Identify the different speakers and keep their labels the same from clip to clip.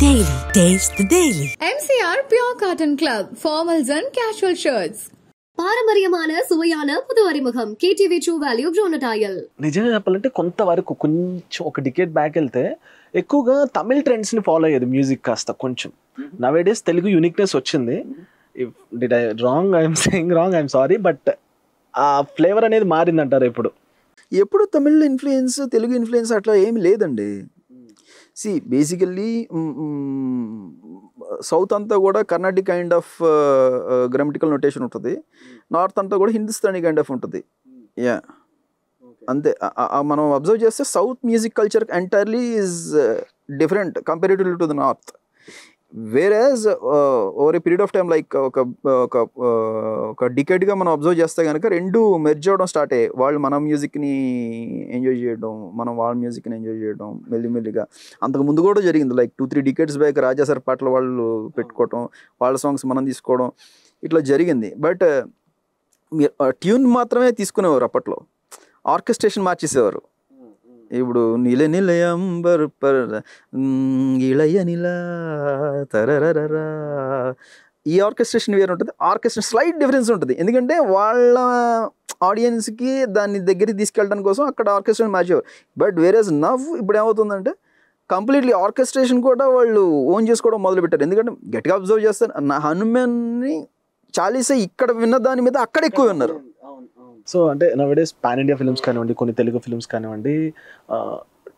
Speaker 1: Daily. Taste the Daily.
Speaker 2: MCR Pure Cotton Club. Formals and casual shirts.
Speaker 3: పారంపర్యమాన సువయాన Pudhu అరిముఖం KTV True Value బ్రోనటైల్.
Speaker 4: నిజంగా చెప్పాలంటే కొంతవరకు కొంచెం ఒక డికేడ్ బ్యాక్ వెళ్తే ఎక్కువగా తమిళ్ ట్రెండ్స్ ని ఫాలో అయ్యేది మ్యూజిక్ కాస్త కొంచెం. నవేడేస్ తెలుగు యూనిక్నెస్ వచ్చింది. If did I wrong I'm saying wrong I'm sorry, but ఆ ఫ్లేవర్ అనేది మారిందంటారు ఇప్పుడు.
Speaker 5: ఎప్పుడు తమిళ్ ఇన్ఫ్లుయెన్స్ తెలుగు ఇన్ఫ్లుయెన్స్ అట్లా ఏమి లేదండి. సి బేసికల్లీ సౌత్ అంతా కూడా Carnatic kind of grammatical notation ఉంటుంది, నార్త్ అంతా కూడా హిందుస్థానీ కైండ్ ఆఫ్ ఉంటుంది. యా అంతే. మనం అబ్జర్వ్ చేస్తే south music culture entirely is different comparatively to the north. Average over a period of time like ఒక డికేడ్గా మనం అబ్జర్వ్ చేస్తే కనుక రెండు మెర్జ్ అవ్వడం స్టార్ట్ అయ్యాయి. వాళ్ళు మన మ్యూజిక్ని ఎంజాయ్ చేయడం, మనం వాళ్ళ మ్యూజిక్ని ఎంజాయ్ చేయడం మెల్లిమెల్లిగా. అంతకు ముందు కూడా జరిగింది, లైక్ 2-3 డికేడ్స్ బ్యాక్ రాజా సార్ పాటలు వాళ్ళు పెట్టుకోవడం, వాళ్ళ సాంగ్స్ మనం తీసుకోవడం, ఇట్లా జరిగింది. బట్ ట్యూన్ మాత్రమే తీసుకునేవారు అప్పట్లో, ఆర్కెస్ట్రేషన్ మార్చేసేవారు. ఇప్పుడు నీల నిలయంబర్ ఇళయ నిల తరరరా ఈ ఆర్కెస్ట్రేషన్ వేరే ఉంటుంది, ఆర్కెస్ట్రేషన్ స్లైట్ డిఫరెన్స్ ఉంటుంది. ఎందుకంటే వాళ్ళ ఆడియన్స్కి దాన్ని దగ్గరికి తీసుకెళ్ళడానికి కోసం అక్కడ ఆర్కెస్ట్రేషన్ మార్చేవారు. బట్ వేరేస్ నవ్ ఇప్పుడు ఏమవుతుందంటే కంప్లీట్లీ ఆర్కెస్ట్రేషన్ కూడా వాళ్ళు ఓన్ చేసుకోవడం మొదలుపెట్టారు. ఎందుకంటే గట్టిగా అబ్జర్వ్ చేస్తారు, నా హనుమాన్ని చాలీసే ఇక్కడ విన్న దాని మీద అక్కడ ఎక్కువ విన్నారు.
Speaker 4: సో అంటే నవేడేస్ పాన్ ఇండియా ఫిల్మ్స్ కానివ్వండి, కొన్ని తెలుగు ఫిల్మ్స్ కానివ్వండి,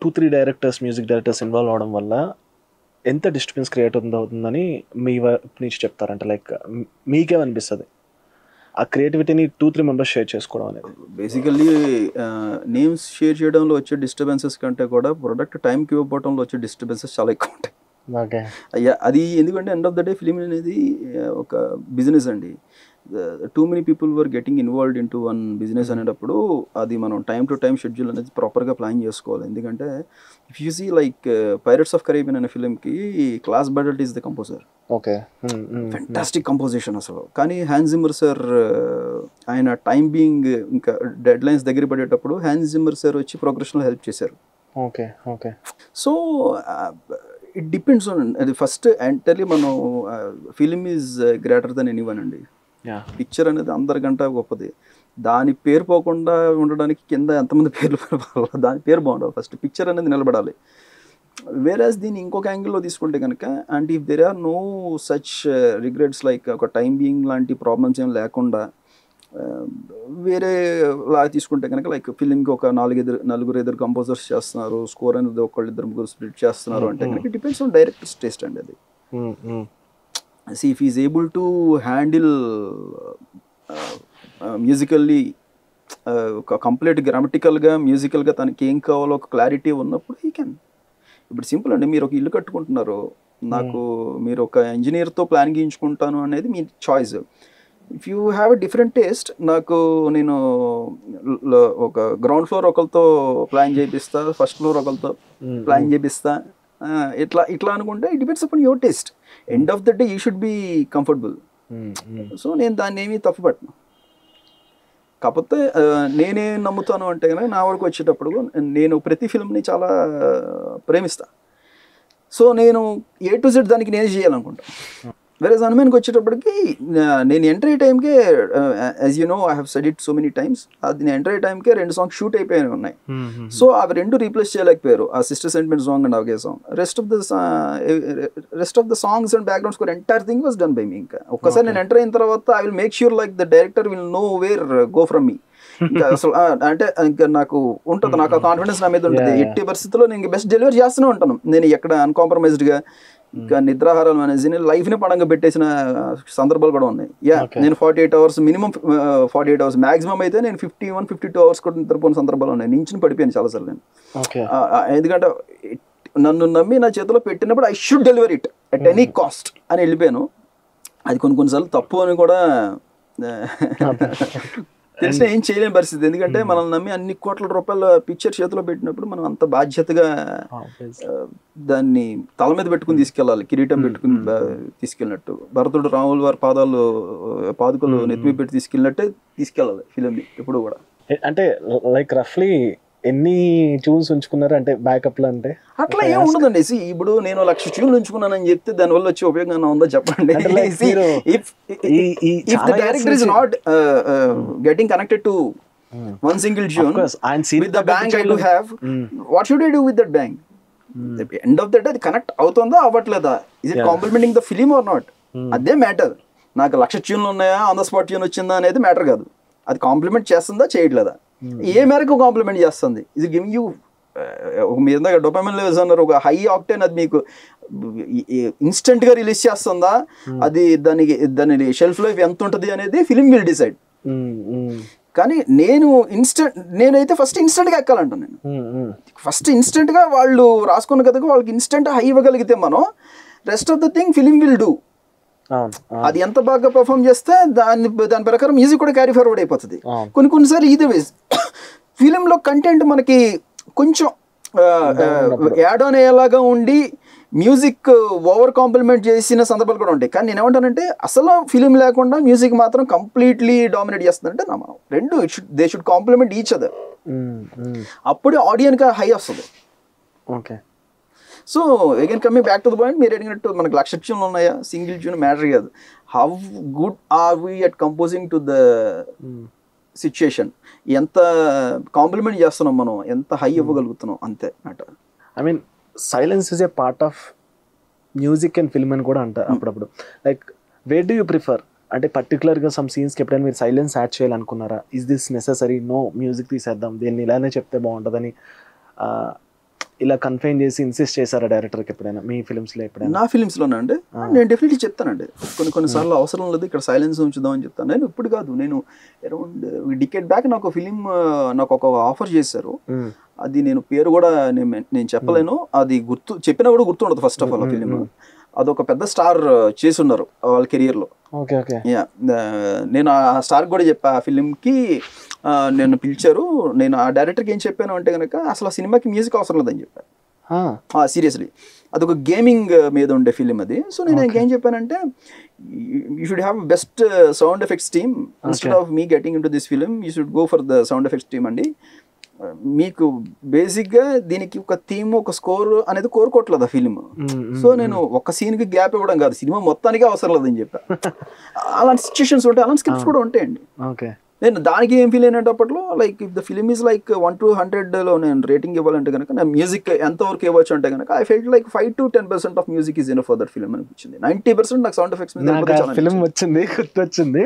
Speaker 4: 2-3 డైరెక్టర్స్, మ్యూజిక్ డైరెక్టర్స్ ఇన్వాల్వ్ అవడం వల్ల ఎంత డిస్టర్బెన్స్ క్రియేట్ అవుతుందని మీ నుంచి చెప్తారంటే, లైక్ మీకేమనిపిస్తుంది ఆ క్రియేటివిటీని 2-3 మెంబర్స్ షేర్ చేసుకోవడం అనేది?
Speaker 5: బేసికల్లీ నేమ్స్ షేర్ చేయడంలో వచ్చే డిస్టర్బెన్సెస్ కంటే కూడా ప్రొడక్ట్ టైంకి ఇవ్వకపోవడంలో వచ్చే డిస్టర్బెన్సెస్ చాలా ఎక్కువ ఉంటాయి. అయ్యా అది ఎందుకంటే end of the day film అనేది ఒక బిజినెస్ అండి. Too many people were getting involved in to one business అనేటప్పుడు అది మనం టైం టు టైం షెడ్యూల్ అనేది ప్రాపర్గా ప్లాన్ చేసుకోవాలి. ఎందుకంటే if you see like pirates of Caribbean అనే ఫిలింకి Klaus Badelt is the composer.
Speaker 4: Okay,
Speaker 5: fantastic composition అసలు. కానీ హ్యాన్స్ జిమ్మర్ సార్ ఆయన టైం బీయింగ్ ఇంకా డెడ్ లైన్స్ దగ్గర పడేటప్పుడు హ్యాన్స్ జిమ్మర్ సార్ వచ్చి ప్రోగ్రెషన్లో హెల్ప్ చేశారు.
Speaker 4: Okay okay.
Speaker 5: So it depends on అది. ఫస్ట్ ఎంటర్లీ మనం film is greater than anyone అండి. పిక్చర్ అనేది అందరికంటే గొప్పది. దాని పేరు పోకుండా ఉండడానికి కింద ఎంతమంది పేర్లు దాని పేరు బాగుండాలి. ఫస్ట్ పిక్చర్ అనేది నిలబడాలి. వేరేస్ దీన్ని ఇంకొక యాంగిల్లో తీసుకుంటే కనుక, and if there are no such regrets like ఒక టైం బీయింగ్ లాంటి ప్రాబ్లమ్స్ ఏం లేకుండా వేరే లా తీసుకుంటే కనుక లైక్ ఫిలింకి ఒక 4-5 కంపోజర్స్ చేస్తున్నారు, స్కోర్ అనేది 1-2-3 స్ప్లిట్ చేస్తున్నారు అంటే కనుక it depends on directors taste అండి అది. See, if he is able to handle musically complete గ్రామటికల్గా మ్యూజికల్గా తనకి ఏం కావాలో ఒక క్లారిటీ ఉన్నప్పుడు హీ కెన్. ఇప్పుడు సింపుల్ అండి, మీరు ఒక ఇల్లు కట్టుకుంటున్నారు, నాకు మీరు ఒక ఇంజనీర్తో ప్లాన్ గీయించుకుంటాను అనేది మీ choice. If you have a different taste, నేను ఒక గ్రౌండ్ ఫ్లోర్ ఒకరితో ప్లాన్ చేపిస్తా, ఫస్ట్ ఫ్లోర్ ఒకరితో ప్లాన్ చేపిస్తా, ఇట్లా అనుకుంటే it depends upon your taste. End of the day you should be comfortable. So నేను దాన్ని ఏమీ తప్పుపట్టను. కాకపోతే నేనేం నమ్ముతాను అంటే కనుక నా వరకు వచ్చేటప్పుడు నేను ప్రతి ఫిల్మ్ని చాలా ప్రేమిస్తా. సో నేను A to Z దానికి నేనే చేయాలనుకుంటా. వేరే హనుమాన్కి వచ్చేటప్పటికి నేను ఎంటర్ అయ్యే టైంకే, as you know I have said it so many times, అది నేను ఎంటర్ అయ్యే టైంకే 2 సాంగ్స్ షూట్ అయిపోయి ఉన్నాయి. సో అవి 2 రీప్లేస్ చేయలేకపోయారు, ఆ సిస్టర్ సెంటిమెంట్ సాంగ్ అండ్ అవగే song. Rest of the songs and background score entire thing was done by me. ఇంకా ఒక్కసారి నేను ఎంటర్ అయిన తర్వాత I will make sure like the director will nowhere go from me. ఇంకా అసలు అంటే ఇంకా నాకు ఉంటుంది, నాకు కాన్ఫిడెన్స్ నా మీద ఉంటుంది. ఎట్టి పరిస్థితుల్లో నేను బెస్ట్ డెలివరీ చేస్తూనే ఉంటాను. నేను ఎక్కడ అన్కాంప్రమైజ్డ్గా ఇంకా నిద్రాహారాలు అనేసి లైఫ్ని పడంగా పెట్టేసిన సందర్భాలు కూడా ఉన్నాయి. నేను 48 అవర్స్ మినిమం, 48 అవర్స్ మ్యాక్సిమం అయితే నేను 51-52 అవర్స్ కూడా నిద్రపోయిన సందర్భాలు ఉన్నాయి. నించుని పడిపోయాను చాలాసార్లు నేను. ఎందుకంటే నన్ను నమ్మి నా చేతిలో పెట్టినప్పుడు I should deliver it at any cost అని వెళ్ళిపోయాను. అది కొన్నిసార్లు తప్పు అని కూడా తెలిసిన ఏం చేయలేని పరిస్థితి. ఎందుకంటే మనల్ని నమ్మి అన్ని కోట్ల రూపాయల పిక్చర్ చేతిలో పెట్టినప్పుడు మనం అంత బాధ్యతగా దాన్ని తల మీద పెట్టుకుని తీసుకెళ్ళాలి, కిరీటం పెట్టుకుని తీసుకెళ్ళినట్టు. భరతుడు రాముల వారి పాదుకలు నెత్తిమీ పెట్టి తీసుకెళ్ళినట్టే తీసుకెళ్ళాలి ఫిలింని ఎప్పుడు కూడా.
Speaker 4: అంటే లైక్ రఫ్లీ ఎన్ని ట్యూన్స్ ఉంచుకున్నారు అంటే బ్యాకప్లో అంటే?
Speaker 5: అట్లా ఏం ఉండదండి. ఇప్పుడు నేను 1,00,000 ట్యూన్లు ఉంచుకున్నానని చెప్తే దానివల్ల వచ్చే ఉపయోగం ఉందో చెప్పండి. If the director is not getting connected to one single tune with the bank I do have, what should I do with that bank? The end of the day, connect అవుతుందా అవ్వట్లేదా? Is it complementing the film or not? అదే matter. నాకు 1,00,000 ట్యూన్లు ఉన్నాయా, on the spot tune వచ్చిందా అనేది matter కాదు. అది complement చేస్తుందా చేయట్లేదా, ఏ మేరకు కాంప్లిమెంట్ చేస్తుంది, ఇది గివింగ్ యూ మీద డోపమైన్ లెవెల్స్ అన్నారు ఒక హై ఆక్టేన్, అది మీకు ఇన్స్టెంట్ గా రిలీజ్ చేస్తుందా, అది దాని షెల్ఫ్ లైఫ్ ఎంత ఉంటుంది అనేది ఫిలిం విల్ డిసైడ్. కానీ నేనైతే ఫస్ట్ ఇన్స్టెంట్గా ఎక్కాలంటాను. నేను ఫస్ట్ ఇన్స్టెంట్గా వాళ్ళు రాసుకున్న కథకు వాళ్ళకి ఇన్స్టెంట్ హై ఇవ్వగలిగితే మనం rest of the thing film will do. అది ఎంత బాగా పర్ఫామ్ చేస్తే దాని ప్రకారం మ్యూజిక్ కూడా క్యారీ ఫార్వర్డ్ అయిపోతుంది. కొన్నిసార్లు ఇదే వేస్ ఫిలింలో కంటెంట్ మనకి కొంచెం యాడ్ ఆన్ అయ్యేలాగా ఉండి మ్యూజిక్ ఓవర్ కాంప్లిమెంట్ చేసిన సందర్భాలు కూడా ఉంటాయి. కానీ నేను ఏమంటానంటే అసలు ఫిలిం లేకుండా మ్యూజిక్ మాత్రం కంప్లీట్లీ డామినేట్ చేస్తుందంటే నా మనం రెండు they should complement each other. అప్పుడే ఆడియన్కి హై వస్తుంది.
Speaker 4: Okay.
Speaker 5: So again coming back to the point, మీరు అడిగినట్టు మనకు 1,00,000 ట్యూన్లు ఉన్నాయా, సింగిల్ ట్యూన్ మ్యాటర్ కాదు. How good are we at composing to the situation, ఎంత కాంప్లిమెంట్ చేస్తున్నాం మనం, ఎంత హై ఇవ్వగలుగుతున్నాం, అంతే matter.
Speaker 4: I mean silence is a part of music and film అని కూడా అంటారు అప్పుడప్పుడు. Like where do you prefer అంటే పర్టికులర్గా సమ్ సీన్స్కి ఎప్పుడైనా మీరు సైలెన్స్ యాడ్ చేయాలనుకున్నారా? Is this necessary, no music తీసేద్దాం, దీన్ని ఇలానే చెప్తే బాగుంటుందని ఇలా కన్ఫైన్ చేసి ఇన్సిస్ట్ చేశారా డైరెక్టర్కి ఎప్పుడైనా మీ ఫిల్మ్స్లో? ఎప్పుడైనా
Speaker 5: నా ఫిల్మ్స్లోనే అండి నేను డెఫినెట్లీ చెప్తానండి. కొన్నిసార్లు అవసరం లేదు ఇక్కడ సైలెన్స్ ఉంచుదాం అని చెప్తాను. నేను ఇప్పుడు కాదు, నేను అరౌండ్ డికేడ్ బ్యాక్ నాకు ఫిలిం నాకు ఒక ఆఫర్ చేశారు. అది నేను పేరు కూడా నేను చెప్పలేను, అది చెప్పినా కూడా గుర్తుండదు ఫస్ట్ ఆఫ్ ఆల్. ఆ ఫిలిం అదొక పెద్ద స్టార్ చేసి ఉన్నారు వాళ్ళ కెరియర్లో. నేను ఆ స్టార్ కూడా చెప్పా, ఆ ఫిలింకి నేను పిలిచారు. నేను ఆ డైరెక్టర్కి ఏం చెప్పాను అంటే కనుక అసలు ఆ సినిమాకి మ్యూజిక్ అవసరం లేదని చెప్పాను. సీరియస్లీ అదొక గేమింగ్ మీద ఉండే ఫిలిం అది. సో నేను ఏం చెప్పానంటే you should have best sound effects team instead of me getting in to this film, you should go for the sound effects team అండి. మీకు బేసిక్గా దీనికి ఒక థీమ్ ఒక స్కోర్ అనేది కోరుకోవట్లేదు ఆ ఫిలిం. సో నేను ఒక సీన్కి గ్యాప్ ఇవ్వడం కాదు, సినిమా మొత్తానికి అవసరం లేదని చెప్పా. అలాంటి సిచ్యుయేషన్స్ ఉంటాయి, అలాంటి స్క్రిప్ట్స్ కూడా ఉంటాయండి. నేను దానికి ఏం ఫీల్ అయినప్పట్లో like if the film is like 1 to 100లో నేను రేటింగ్ ఇవ్వాలంటే కనుక నా మ్యూజిక్ ఎంతవరకు ఇవ్వచ్చు అంటే కనుక I felt like 5 to 10% of music is enough for that film అనిపించింది. 90% నాకు సౌండ్ ఎఫెక్ట్స్ మీద
Speaker 4: ఫిలిం వచ్చింది, గుర్తొచ్చింది.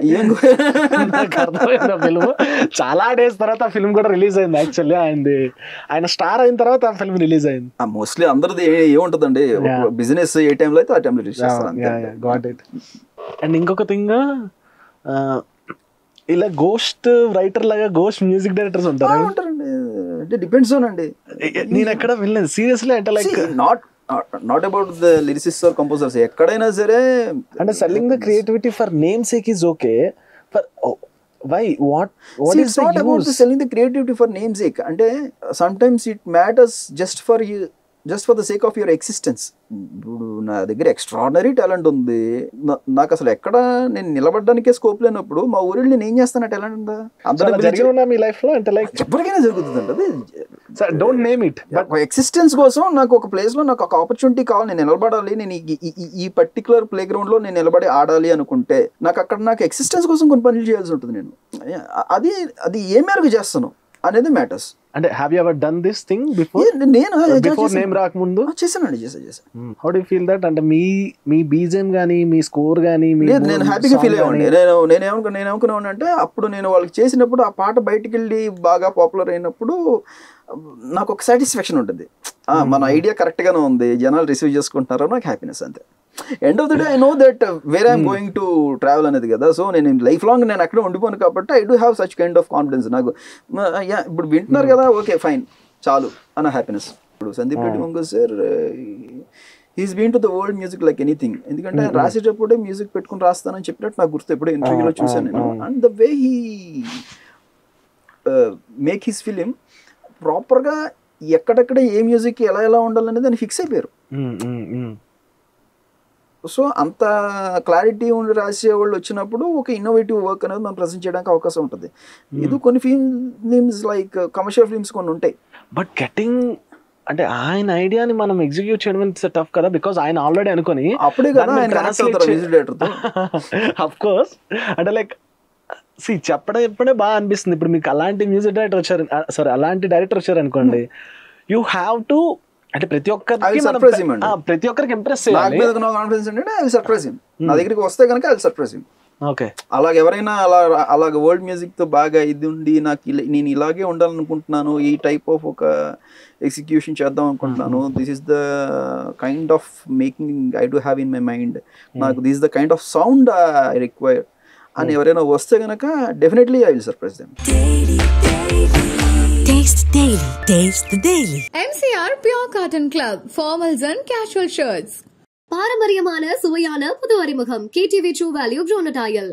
Speaker 4: చాలా డేస్ తర్వాత ఆ ఫిలిం కూడా రిలీజ్ అయింది. యాక్చువల్లీ ఆయన స్టార్ అయిన తర్వాత ఆ ఫిలిం రిలీజ్ అయింది.
Speaker 5: మోస్ట్లీ అందరిది ఏముంటుందండి, బిజినెస్ ఏ టైంలో అయితే ఆ టైంలో రిలీజ్ చేస్తారు.
Speaker 4: Got it. అండ్ ఇంకొక థింగ్, ఇలా గోస్ట్ రైటర్ లాగా గోస్ట్ మ్యూజిక్ డైరెక్టర్స్
Speaker 5: ఉంటారండి. డిపెండ్స్ ఆన్ అండి.
Speaker 4: నేను ఎక్కడ వినలేదు సీరియస్లీ. అంటే like
Speaker 5: not about the lyricists or composers, ఎక్కడైనా సరే
Speaker 4: అంటే selling the creativity for name sake is okay, for why what is
Speaker 5: not about selling the creativity for namesake. అంటే sometimes it matters just for you, just for the sake of your existence. ఇప్పుడు నా దగ్గర extraordinary talent ఉంది, నాకు అసలు ఎక్కడ నేను నిలబడడానికే scope లేనప్పుడు మా ఊరిలో నేను ఏం చేస్తాను టాలెంట్ ఉందా?
Speaker 4: అందరూ మీ లైఫ్ లో అంటే లైక్
Speaker 5: ఎవరికైనా జరుగుతుంది అండి.
Speaker 4: Don't name it.
Speaker 5: ఎక్సిస్టెన్స్ కోసం నాకు ఒక ప్లేస్ లో నాకు ఒక ఆపర్చునిటీ కావాలి, నేను నిలబడాలి, నేను ఈ పర్టికులర్ ప్లే గ్రౌండ్ లో నేను నిలబడి ఆడాలి అనుకుంటే నాకు అక్కడ నాకు ఎక్సిస్టెన్స్ కోసం కొన్ని పనులు చేయాల్సి ఉంటుంది. నేను అది ఏ మేరకు చేస్తాను అనేది మ్యాటర్స్.
Speaker 4: అంటే have you ever done this thing before? Before name రాకముందు
Speaker 5: చేశానండి.
Speaker 4: How do you feel that? అంటే మీ బీజిఎం గానీ మీ స్కోర్ గానీ
Speaker 5: నేను హ్యాపీగా ఫీల్ అయ్యాను. నేనేమనుకున్నాను అంటే అప్పుడు నేను వాళ్ళకి చేసినప్పుడు ఆ పాట బయటికి వెళ్ళి బాగా పాపులర్ అయినప్పుడు నాకు ఒక సాటిస్ఫాక్షన్ ఉంటుంది, మన ఐడియా కరెక్ట్ గానే ఉంది, జనాలు రిసీవ్ చేసుకుంటున్నారో నాకు హ్యాపీనెస్ అంతే. End of the day I know that where I'm going to travel అనేది కదా. సో నేను లైఫ్ లాంగ్ నేను అక్కడ ఉండిపోను కాబట్టి I do have such kind of confidence. నాకు ఇప్పుడు వింటున్నారు కదా, ఓకే ఫైన్ చాలు అన్న హ్యాపీనెస్. ఇప్పుడు Sandeep Reddy Vangur sir he's been to the world music like anything. ఎందుకంటే రాసేటప్పుడే మ్యూజిక్ పెట్టుకుని రాస్తానని చెప్పినట్టు నాకు గుర్తు, ఎప్పుడో ఇంటర్వ్యూలో చూశాను నేను. And the way he make his film ప్రాపర్గా ఎక్కడెక్కడ ఏ మ్యూజిక్ ఎలా ఎలా ఉండాలనేది దాన్ని ఫిక్స్ అయిపోయారు. సో అంత క్లారిటీ ఉండి రాసే వాళ్ళు వచ్చినప్పుడు ఒక ఇన్నోవేటివ్ వర్క్ అనేది మనం ప్రజెంట్ చేయడానికి అవకాశం ఉంటుంది. ఇది కొన్ని ఫిల్మ్స్ లైక్ కమర్షియల్ ఫిల్మ్స్ కొన్ని ఉంటాయి,
Speaker 4: బట్ గెట్టింగ్ అంటే ఆయన ఐడియాని మనం ఎగ్జిక్యూట్ చేయడం ఇట్స్ టఫ్ కదా, బికాస్ ఆయన ఆల్రెడీ అనుకొని
Speaker 5: అప్పుడే కదా ఆయన కనెక్ట్ అవుతారు మ్యూజిక్ డైరెక్టర్తో.
Speaker 4: అఫ్ కోర్స్ అంటే లైక్ చెప్పడం ఎప్పుడే బాగా అనిపిస్తుంది. ఇప్పుడు మీకు అలాంటి మ్యూజిక్ డైరెక్టర్ వచ్చారు, సారీ అలాంటి డైరెక్టర్ వచ్చారు అనుకోండి, యూ హ్యావ్ టు అంటే ప్రతి ఒక్కరికి ఇంప్రెస్ చేయాలి.
Speaker 5: నా దగ్గరికి వస్తే కనుక అది సర్ప్రైజ్.
Speaker 4: ఓకే,
Speaker 5: అలాగ ఎవరైనా అలాగ వరల్డ్ మ్యూజిక్ తో బాగా ఇది ఉండి నేను ఇలాగే ఉండాలనుకుంటున్నాను, ఈ టైప్ ఆఫ్ ఒక ఎగ్జిక్యూషన్ చేద్దాం అనుకుంటున్నాను, this is the kind of making I do have in my mind, నాకు this the kind of sound I require అని ఎవరైనా వస్తే గనక definitely I will surprise them.
Speaker 1: Taste Daily. Taste the Daily.
Speaker 2: MCR Pure Cotton Club, formals and casual shirts.
Speaker 3: பாரம்பரியமான சுவையான புது அறிமுகம் KTV True Value Bronatile.